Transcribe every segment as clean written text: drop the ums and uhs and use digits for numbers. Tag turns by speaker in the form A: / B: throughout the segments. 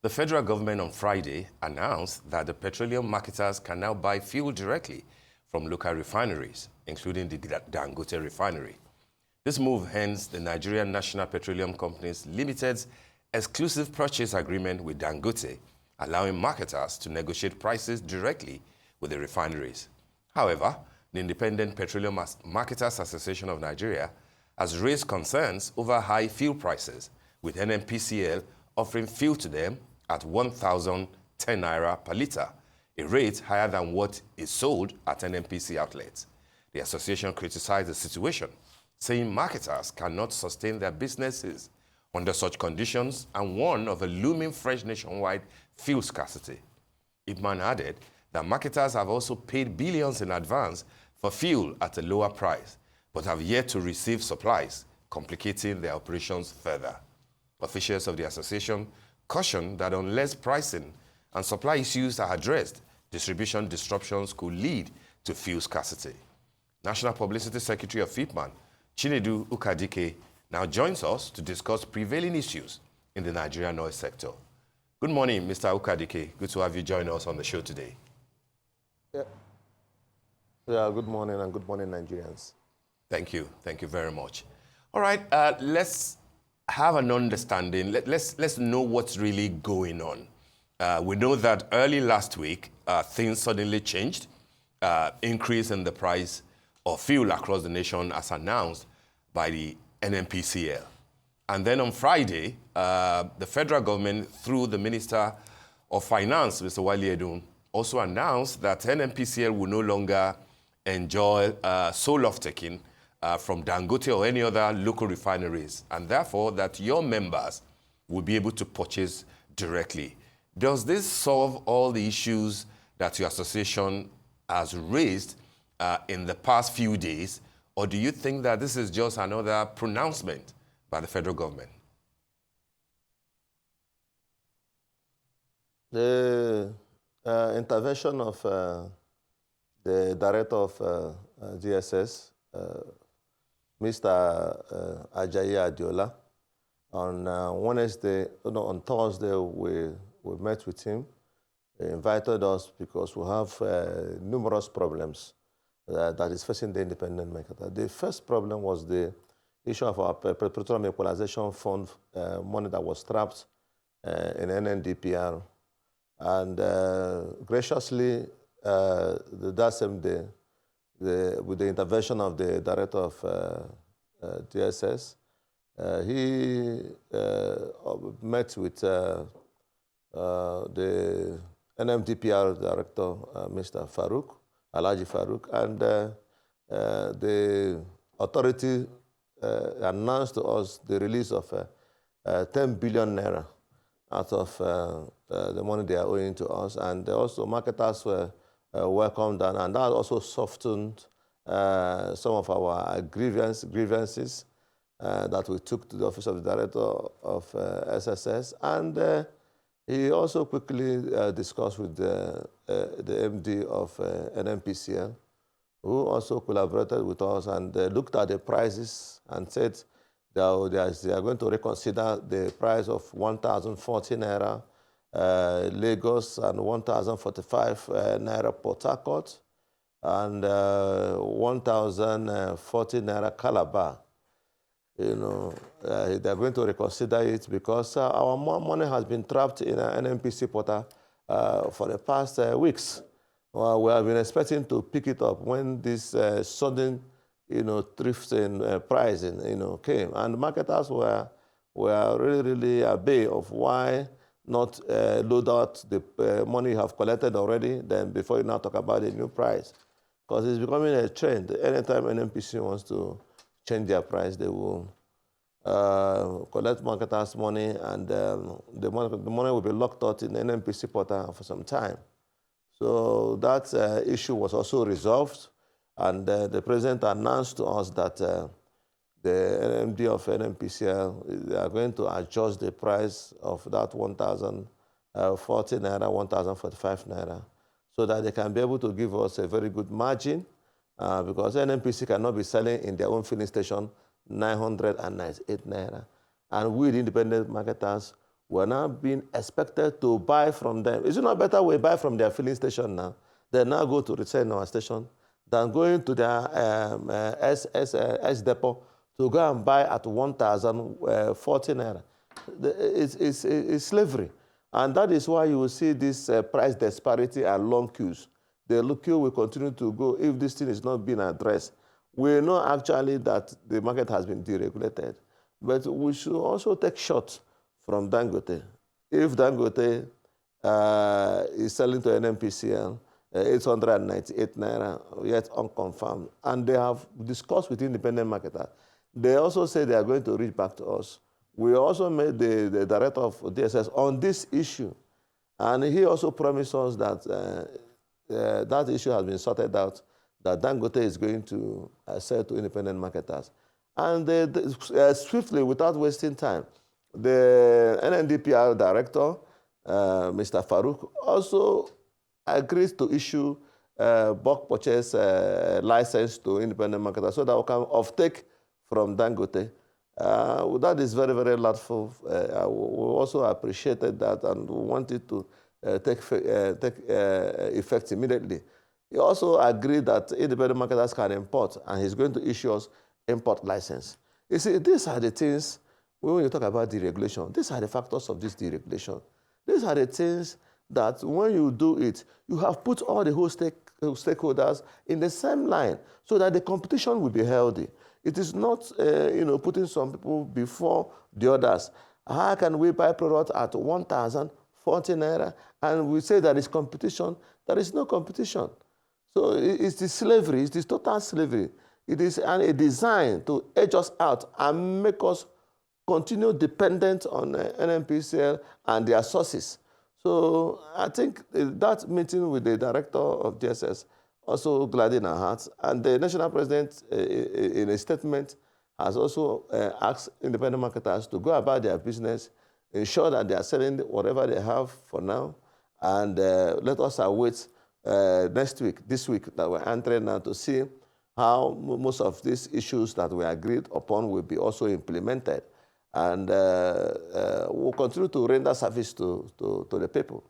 A: The federal government on Friday announced that the petroleum marketers can now buy fuel directly from local refineries, including the Dangote refinery. This move ends the Nigerian National Petroleum Company's Limited's exclusive purchase agreement with Dangote, allowing marketers to negotiate prices directly with the refineries. However, the Independent Petroleum Marketers Association of Nigeria has raised concerns over high fuel prices, with NNPCL offering fuel to them at 1,010 naira per litre, a rate higher than what is sold at NNPC outlets. The association criticized the situation, saying marketers cannot sustain their businesses under such conditions and warned of a looming French nationwide fuel scarcity. IPMAN added that marketers have also paid billions in advance for fuel at a lower price, but have yet to receive supplies, complicating their operations further. Officials of the association cautioned that unless pricing and supply issues are addressed, distribution disruptions could lead to fuel scarcity. National Publicity Secretary of IPMAN, Ukadike, now joins us to discuss prevailing issues in the Nigerian oil sector. Good morning, Mr. Ukadike. Good to have you join us on the show today.
B: Yeah, good morning, and good morning, Nigerians.
A: Thank you. Thank you very much. All right, let's have an understanding. Let's know what's really going on. We know that early last week, things suddenly changed. Increase in the price of fuel across the nation as announced by the NNPCL. And then on Friday, the federal government, through the Minister of Finance, Mr. Wale Edun, also announced that NNPCL will no longer enjoy sole off-taking from Dangote or any other local refineries, and therefore that your members will be able to purchase directly. Does this solve all the issues that your association has raised in the past few days, or do you think that this is just another pronouncement by the federal government?
B: The intervention of the director of DSS, Mr. Ajayi Adiola, on Thursday, we met with him. He invited us because we have numerous problems that is facing the independent market. The first problem was the issue of our Petroleum Equalization Fund money that was trapped in NNDPR. And graciously, that same day, with the intervention of the director of DSS, he met with the NMDPR director, Mr. Farouk, Alhaji Farouk, and the authority announced to us the release of 10 billion naira out of the money they are owing to us, and also marketers were welcomed, and that also softened some of our grievances that we took to the office of the director of SSS, and he also quickly discussed with the MD of NNPCL, who also collaborated with us and looked at the prices and said that they are going to reconsider the price of 1,040 naira Lagos and 1,045 naira Port Harcourt and 1,040 naira Calabar. They are going to reconsider it because our money has been trapped in an NNPC portal for the past weeks. We have been expecting to pick it up when this sudden, thrift in pricing, came, and marketers were really at bay of why not load out the money you have collected already, then before you now talk about the new price, because it's becoming a trend. Anytime NNPC wants to change their price, they will collect marketers' money, and the money will be locked out in the NNPC portal for some time. So that issue was also resolved, and the president announced to us that the MD of NNPCL, they are going to adjust the price of that 1,040 naira, 1,045 naira, so that they can be able to give us a very good margin, because NNPC cannot be selling in their own filling station 998 naira. And we, the independent marketers, we're now being expected to buy from them. Is it not better we buy from their filling station now? They now go to resell in our station than going to their S depot to go and buy at 1,040 naira. It's slavery. And that is why you will see this price disparity and long queues. The queue will continue to go if this thing is not being addressed. We know actually that the market has been deregulated, but we should also take shots from Dangote. If Dangote is selling to NNPCL 898 naira, yet unconfirmed, and they have discussed with independent marketers, they also say they are going to reach back to us. We also made the director of DSS on this issue, and he also promised us that that issue has been sorted out, that Dangote is going to sell to independent marketers. And swiftly, without wasting time, the NNDPR director, Mr. Farouk, also agrees to issue bulk purchase license to independent marketers so that we can offtake from Dangote. That is very, very helpful. We also appreciated that and we wanted to take effect immediately. He also agreed that independent marketers can import, and he's going to issue us import license. You see, these are the things, when you talk about deregulation, these are the factors of this deregulation. These are the things that when you do it, you have put all the whole stakeholders in the same line so that the competition will be healthy. It is not, putting some people before the others. How can we buy product at 1,040 naira and we say there is competition? There is no competition. So it's the slavery, it's the total slavery. It is a design to edge us out and make us continue dependent on NNPCL and their sources. So I think that meeting with the director of DSS also gladdened our hearts. And the national president, in a statement, has also asked independent marketers to go about their business, ensure that they are selling whatever they have for now, and let us await this week that we're entering now to see how most of these issues that we agreed upon will be also implemented. And we'll continue to render service to the people.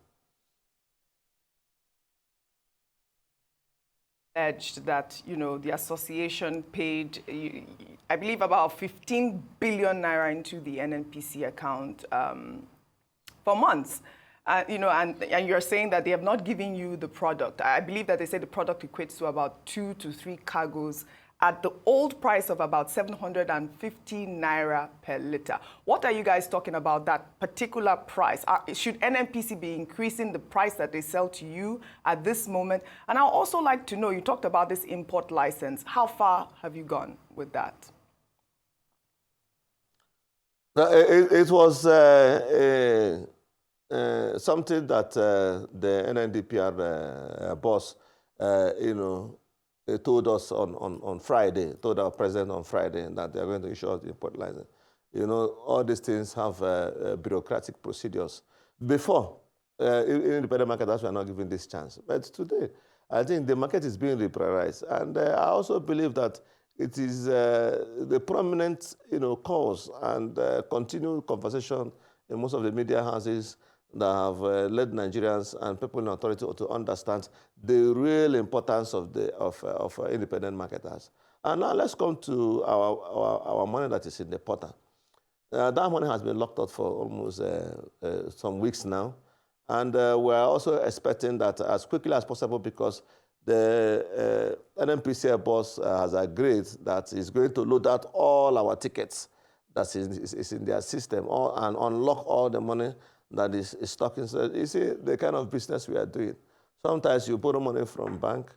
C: Alleged that, the association paid, I believe, about 15 billion naira into the NNPC account for months. And you're saying that they have not given you the product. I believe that they say the product equates to about 2 to 3 cargoes at the old price of about 750 naira per liter. What are you guys talking about, that particular price? Should NNPC be increasing the price that they sell to you at this moment? And I'd also like to know, you talked about this import license. How far have you gone with that?
B: It was something that the NNDPR boss, they told us on Friday, told our president on Friday that they are going to issue us the import license. All these things have bureaucratic procedures. Before, independent marketers were not given this chance. But today, I think the market is being liberalized. And I also believe that it is the prominent cause and continued conversation in most of the media houses that have led Nigerians and people in authority to understand the real importance of independent marketers. And now let's come to our money that is in the portal. That money has been locked up for almost some weeks now. And we're also expecting that as quickly as possible, because the NNPCL boss has agreed that he's going to load out all our tickets that is in their system and unlock all the money that is stuck inside. You see the kind of business we are doing. Sometimes you borrow money from bank,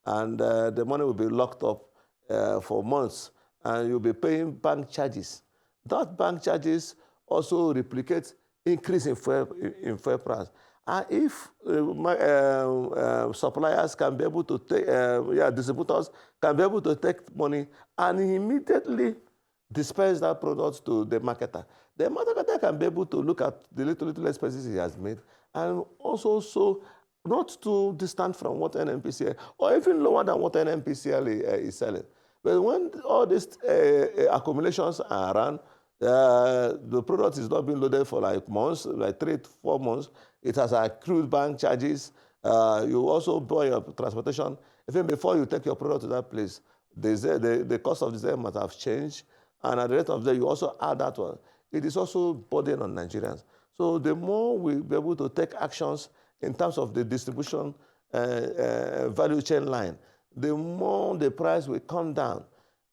B: and the money will be locked up for months, and you'll be paying bank charges. That bank charges also replicate increase in fuel price. And if suppliers can be able to take, distributors can be able to take money and immediately disperse that product to the marketer, the marketer can be able to look at the little expenses he has made, and also not too distant from what NNPCL, or even lower than what NNPCL is selling. But when all these accumulations are around, The product is not being loaded for like months, like 3 to 4 months. It has accrued bank charges. You also buy your transportation. Even before you take your product to that place, the cost of the same might have changed. And at the rate of that, you also add that one. It is also burden on Nigerians. So the more we be able to take actions in terms of the distribution value chain line, the more the price will come down.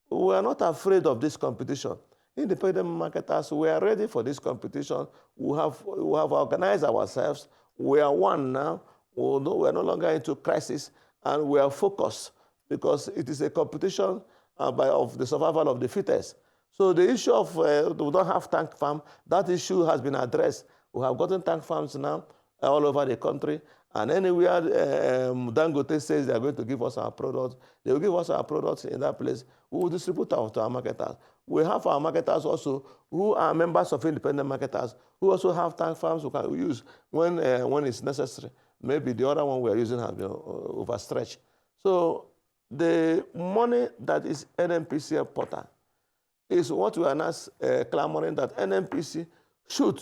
B: We are not afraid of this competition. Independent marketers, we are ready for this competition. We have organized ourselves. We are one now. We are no longer into crisis, and we are focused because it is a competition of the survival of the fittest. So the issue of we don't have tank farm, that issue has been addressed. We have gotten tank farms now all over the country. And anywhere Dangote says they are going to give us our products, they will give us our products in that place. We will distribute to our marketers. We have our marketers also who are members of independent marketers who also have tank farms we can use when it's necessary. Maybe the other one we are using has been overstretched. So the money that is NNPC portal is what we are now clamoring that NNPC should,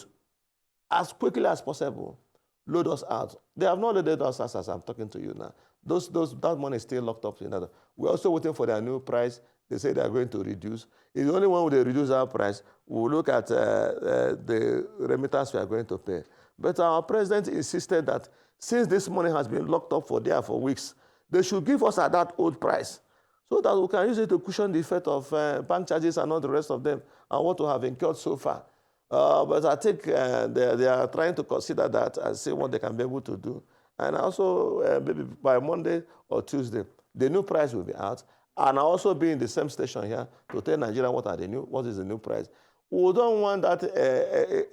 B: as quickly as possible, load us out. They have not loaded us as I'm talking to you now. That money is still locked up in that. We're also waiting for their new price. They say they are going to reduce. It's the only one where they reduce our price. We'll look at the remittance we are going to pay. But our president insisted that since this money has been locked up for weeks, they should give us at that old price so that we can use it to cushion the effect of bank charges and all the rest of them and what we have incurred so far. But I think they are trying to consider that and see what they can be able to do. And also, maybe by Monday or Tuesday, the new price will be out. And I'll also be in the same station here to tell Nigeria what is the new price. We don't want that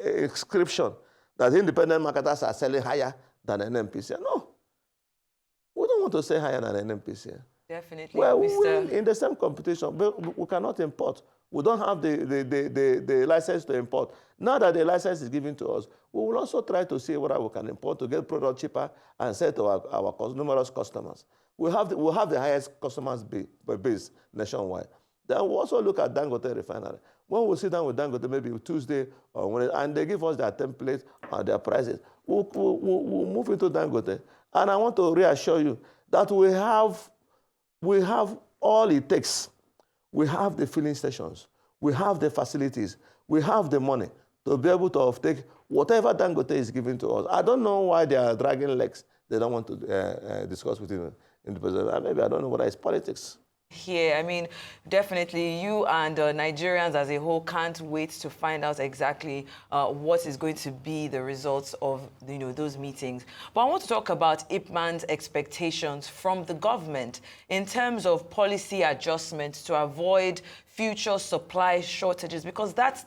B: inscription that independent marketers are selling higher than NNPC. No. We don't want to say higher than NNPC.
D: Definitely,
B: well, we're in the same competition, but we cannot import. We don't have the license to import. Now that the license is given to us, we will also try to see whether we can import to get product cheaper and sell to our numerous customers. We have the highest customers base nationwide. Then we'll also look at Dangote refinery. When we sit down with Dangote, maybe Tuesday or Wednesday, and they give us their template and their prices, we'll move into Dangote. And I want to reassure you that we have all it takes. We have the filling stations. We have the facilities. We have the money to be able to take whatever Dangote is giving to us. I don't know why they are dragging legs. They don't want to discuss with him in the president. Maybe I don't know whether it's politics.
D: Here, I mean, definitely you and Nigerians as a whole can't wait to find out exactly what is going to be the results of those meetings. But I want to talk about IPMAN's expectations from the government in terms of policy adjustments to avoid future supply shortages, because that's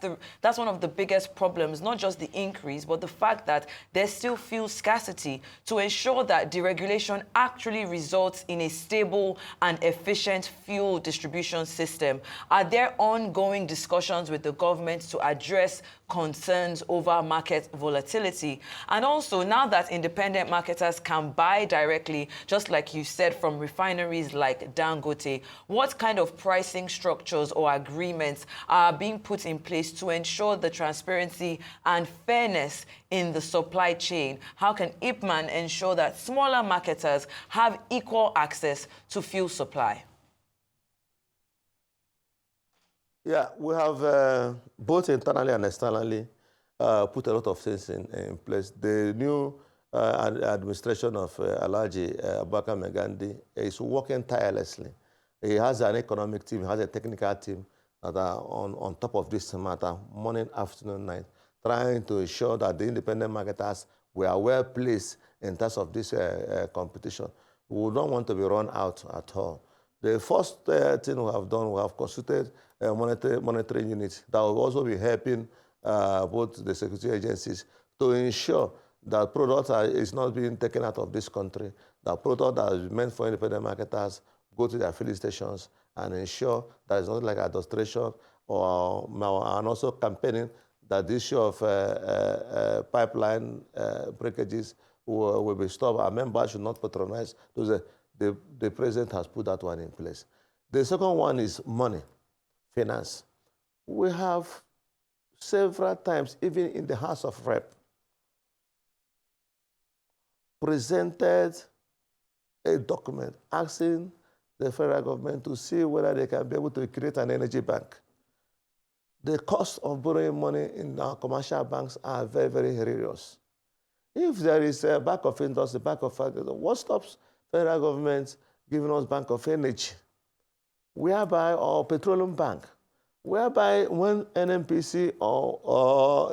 D: one of the biggest problems, not just the increase, but the fact that there's still fuel scarcity, to ensure that deregulation actually results in a stable and efficient fuel distribution system. Are there ongoing discussions with the government to address concerns over market volatility? And also, now that independent marketers can buy directly, just like you said, from refineries like Dangote, what kind of pricing structures or agreements are being put in place to ensure the transparency and fairness in the supply chain? How can IPMAN ensure that smaller marketers have equal access to fuel supply?
B: Yeah, we have both internally and externally put a lot of things in place. The new administration of Alhaji Abubakar Megandi is working tirelessly. He has an economic team, he has a technical team that are on top of this matter, morning, afternoon, night, trying to ensure that the independent marketers were well placed in terms of this competition. We don't want to be run out at all. The first thing we have done, we have consulted monitoring units that will also be helping both the security agencies to ensure that product is not being taken out of this country, that product that is meant for independent marketers go to their filling stations and ensure that it's not like adulteration and also campaigning that the issue of pipeline breakages will be stopped. Our members should not patronize those. The president has put that one in place. The second one is money, finance. We have several times, even in the House of Rep, presented a document asking the federal government to see whether they can be able to create an energy bank. The cost of borrowing money in our commercial banks are very, very serious. If there is a bank of industry, bank of agriculture, what stops federal government giving us bank of energy, whereby, or petroleum bank, whereby when NNPC or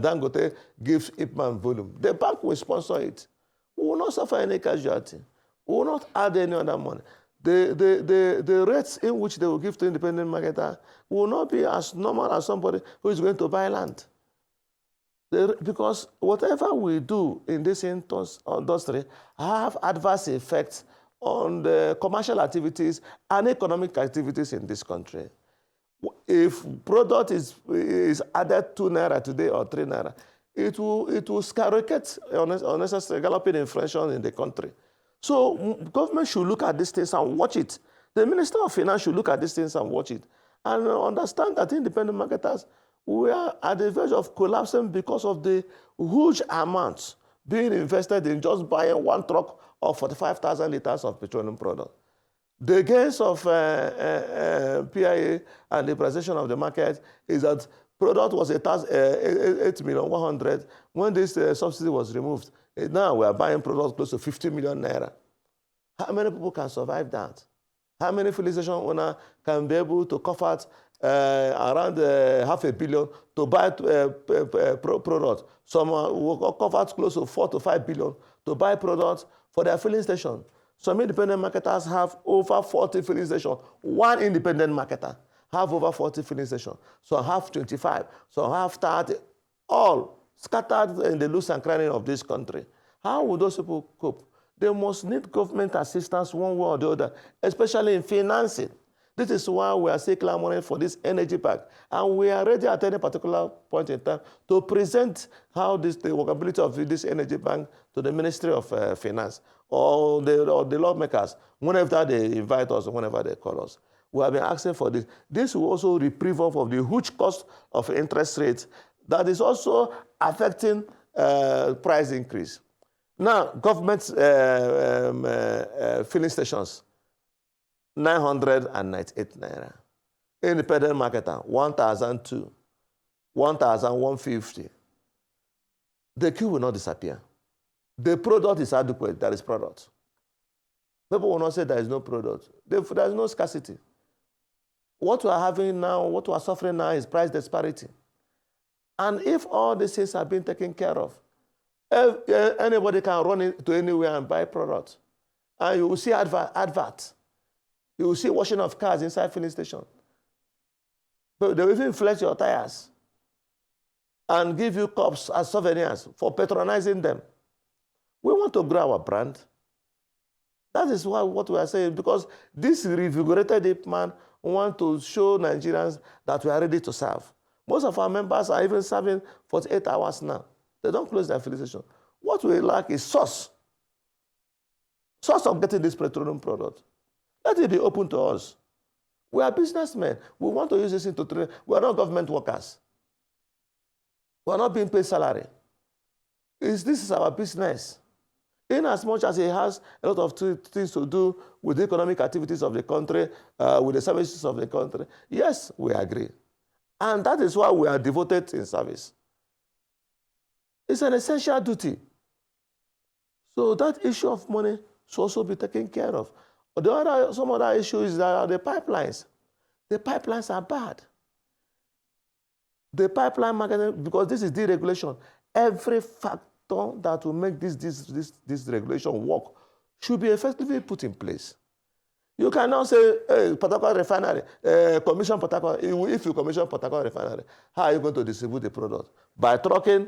B: Dangote gives IPMAN volume, the bank will sponsor it. We will not suffer any casualty. We will not add any other money. The rates in which they will give to independent marketer will not be as normal as somebody who is going to buy land. Because whatever we do in this industry have adverse effects on the commercial activities and economic activities in this country. If product is added 2 naira today or 3 naira, it will skyrocket unnecessary galloping inflation in the country. So government should look at these things and watch it. The Minister of Finance should look at these things and watch it. And understand that independent marketers, we are at the verge of collapsing because of the huge amounts being invested in just buying 1 truck of 45,000 liters of petroleum product. The gains of PIA and liberalization of the market is that product was 8,100,000 when this subsidy was removed. Now we are buying products close to 50 million naira. How many people can survive that? How many filling station owners can be able to cover around 500 million to buy products? Some will cover close to 4 to 5 billion to buy products for their filling station. Some independent marketers have over 40 filling stations. One independent marketer have over 40 filling stations. Some have 25. Some have 30. All scattered in the loose and cranny of this country. How will those people cope? They must need government assistance one way or the other, especially in financing. This is why we are still clamoring for this energy pack. And we are ready at any particular point in time to present how the workability of this energy bank to the Ministry of Finance or the lawmakers whenever they invite us or whenever they call us. We have been asking for this. This will also reprieve off of the huge cost of interest rates that is also affecting price increase. Now, government filling stations, 998 naira. Independent marketer, 1,002, 1,150. The queue will not disappear. The product is adequate. There is product. People will not say there is no product. There is no scarcity. What we are having now, what we are suffering now is price disparity. And if all these things are being taken care of, anybody can run into anywhere and buy products. And you will see advert. You will see washing of cars inside filling station. But they will even flex your tires and give you cups as souvenirs for patronizing them. We want to grow our brand. That is what we are saying, because this revigorated IPMAN want to show Nigerians that we are ready to serve. Most of our members are even serving 48 hours now. They don't close their affiliation. What we lack is source. Source of getting this petroleum product. Let it be open to us. We are businessmen. We want to use this into trade. We are not government workers. We are not being paid salary. This is our business. In as much as it has a lot of things to do with the economic activities of the country, with the services of the country, yes, we agree. And that is why we are devoted in service. It's an essential duty. So that issue of money should also be taken care of. Some other issues are the pipelines. The pipelines are bad. The pipeline market, because this is deregulation, every factor that will make this regulation work should be effectively put in place. You cannot say, hey, Port Harcourt refinery, commission Port Harcourt. If you commission Port Harcourt refinery, how are you going to distribute the product? By trucking?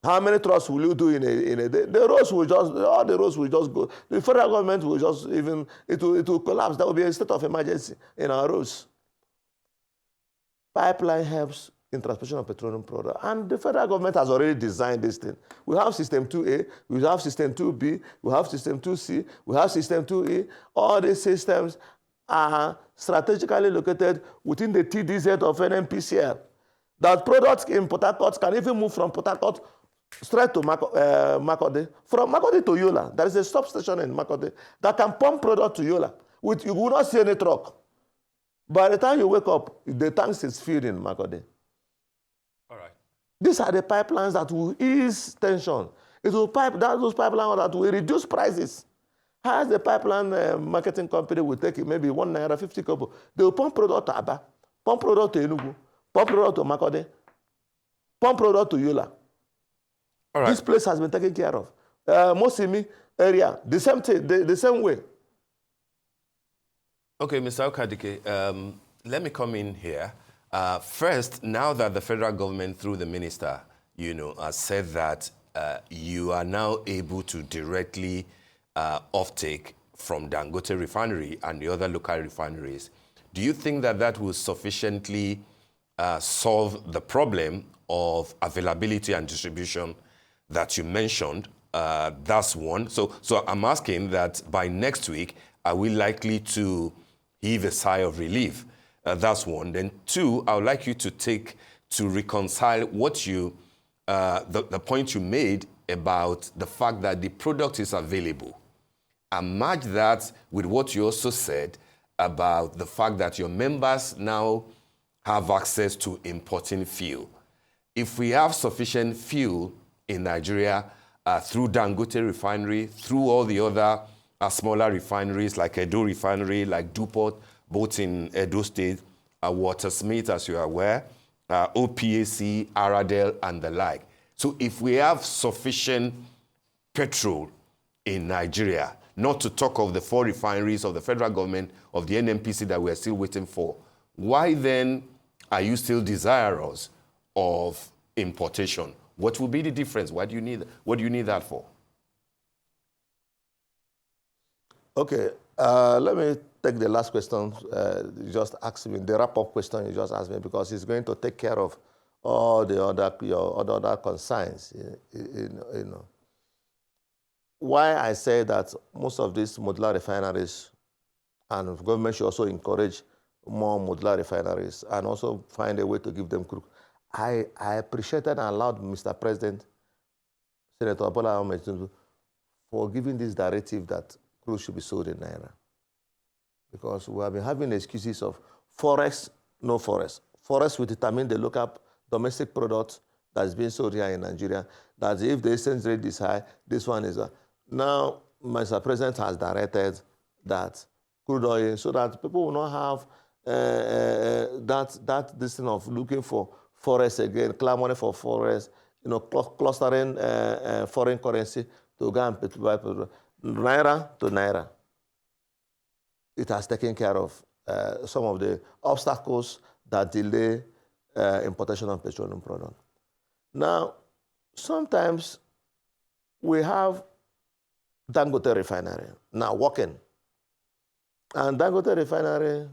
B: How many trucks will you do in a day? All the roads will just go. The federal government will just it will collapse. There will be a state of emergency in our roads. Pipeline helps in transportation of petroleum product. And the federal government has already designed this thing. We have system 2A, we have system 2B, we have system 2C, we have system 2E. All these systems are strategically located within the TDZ of NNPCL. That products in Port Harcourt can even move from Port Harcourt straight to Makode. From Makode to Yola, there is a substation in Makode that can pump product to Yola. You will not see any truck. By the time you wake up, the tanks is filled in Makode.
A: All right.
B: These are the pipelines that will ease tension. It will those pipelines that will reduce prices. As the pipeline marketing company will take it, maybe 1 naira 50 kobo. They will pump product to Aba, pump product to Enugu, pump product to Makode, pump product to Yola.
A: All right.
B: This place has been taken care of. Mosimi area, the same thing, the same way.
A: Okay, Mr. Ukadike, let me come in here. First, now that the federal government, through the minister, has said that you are now able to directly offtake from Dangote refinery and the other local refineries, do you think that that will sufficiently solve the problem of availability and distribution that you mentioned? That's one. So I'm asking that by next week, are we likely to heave a sigh of relief? That's one. Then two, I would like you to reconcile what the point you made about the fact that the product is available, and match that with what you also said about the fact that your members now have access to importing fuel. If we have sufficient fuel in Nigeria through Dangote refinery, through all the other smaller refineries like Edo refinery, like Dupont, both in Edo State, Watersmith, as you are aware, OPAC, Aradel, and the like. So if we have sufficient petrol in Nigeria, not to talk of the 4 refineries of the federal government, of the NNPC that we're still waiting for, why then are you still desirous of importation? What will be the difference? What do you need that for?
B: Okay, let me take the last question you just asked me, the wrap-up question you just asked me, because it's going to take care of all the other concerns. Why I say that most of these modular refineries, and government should also encourage more modular refineries and also find a way to give them crude. I appreciated and allowed Mr. President, Senator Bola Ahmed Tinubu, for giving this directive that crude should be sold in Naira. Because we have been having excuses of forex, no forex. Forex will determine the local domestic product that is being sold here in Nigeria, that if the exchange rate is high, this one is... Now, Mr. President has directed that crude oil, so that people will not have this thing of looking for forex again, clamoring for forex, clustering foreign currency to go and buy Naira to Naira. It has taken care of some of the obstacles that delay importation of petroleum products. Now, sometimes we have Dangote refinery now working. And Dangote refinery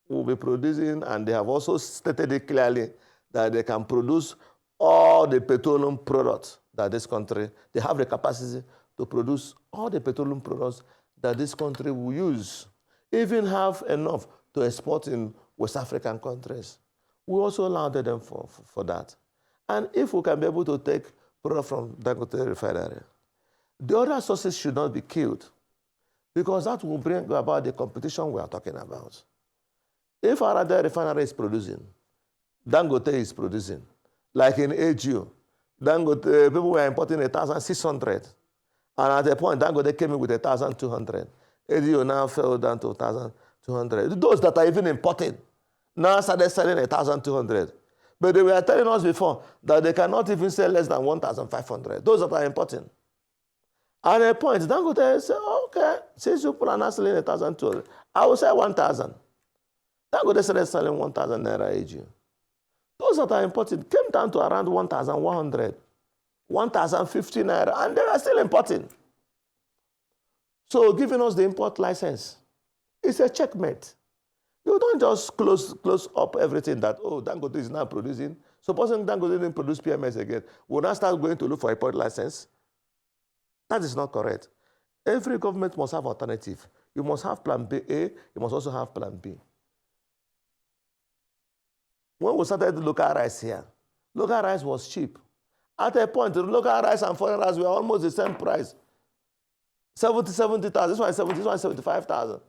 B: will be producing, and they have also stated it clearly, that they can produce all the petroleum products that this country, they have the capacity to produce all the petroleum products that this country will use, even have enough to export in West African countries. We also allowed them for that. And if we can be able to take product from Dangote refinery, the other sources should not be killed, because that will bring about the competition we are talking about. If our other refinery is producing, Dangote is producing, like in AGO, Dangote, people were importing 1,600. And at a point, Dangote came in with 1,200. AGO now fell down to 1,200. Those that are even importing now started selling 1,200. But they were telling us before that they cannot even sell less than 1,500. Those that are importing. At a point, Dangote said, okay, since you are not selling 1,200, I will sell 1,000. Dangote started selling 1,000 naira AGO. Those that are importing came down to around 1,100, 1,050 naira, and they were still importing. So giving us the import license is a checkmate. You don't just close up everything that, oh, Dangote is now producing. Supposing Dangote didn't produce PMS again, we'll now start going to look for import license. That is not correct. Every government must have alternative. You must have plan B A, you must also have plan B. when we started the local rice here, local rice was cheap. At a point, the local rice and foreign rice were almost the same price. 70,000. This one is 70, this one is 75,000.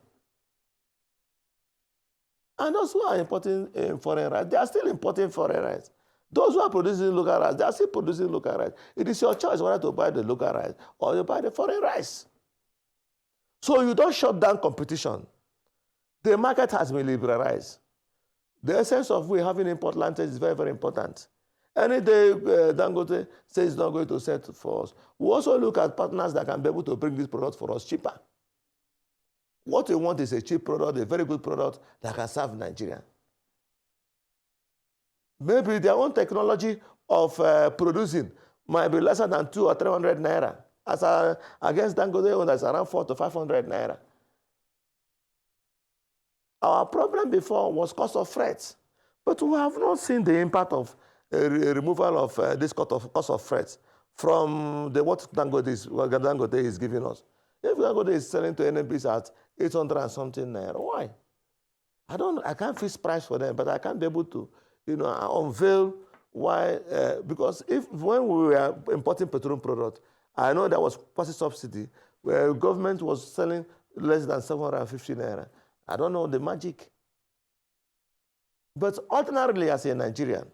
B: And those who are importing foreign rice, they are still importing foreign rice. Those who are producing local rice, they are still producing local rice. It is your choice whether to buy the local rice or you buy the foreign rice. So you don't shut down competition. The market has been liberalized. The essence of we having import language is very, very important. Any day Dangote says it's not going to sell for us, we also look at partners that can be able to bring this product for us cheaper. What we want is a cheap product, a very good product that can serve Nigeria. Maybe their own technology of producing might be lesser than 200 or 300 naira. As against Dangote, that's around 400 to 500 naira. Our problem before was cost of freight, but we have not seen the impact of removal of this cost of freight from what Dangote is giving us. If Dangote is selling to NMPs at 800 and something naira, why? I can't fix price for them, but I can't be able to, unveil why. Because when we were importing petroleum product, I know there was policy subsidy where government was selling less than 750 naira. I don't know the magic. But ordinarily, as a Nigerian,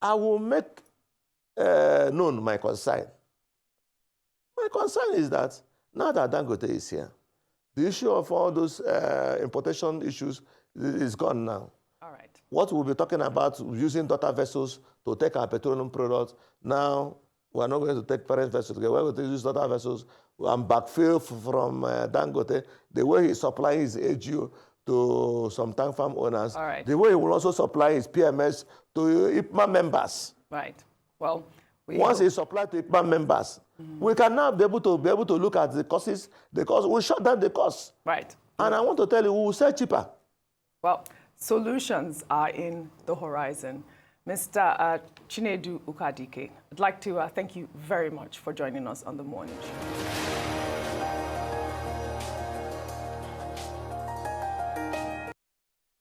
B: I will make known my concern. My concern is that now that Dangote is here, the issue of all those importation issues is gone now.
C: All right.
B: What we'll be talking about using daughter vessels to take our petroleum products, now we're not going to take parent vessels. We're going to use daughter vessels and backfill from Dangote. The way he supplies his AGO to some tank farm owners,
C: all right,
B: the way he will also supply his PMS to IPMAN members.
C: Right. Well,
B: once he supplied to IPMAN members, we can now be able to look at the costs. We shut down the costs.
C: Right.
B: And I want to tell you, we will sell cheaper.
C: Well, solutions are in the horizon. Mr. Chinedu Ukadike, I'd like to thank you very much for joining us on The Morning Show.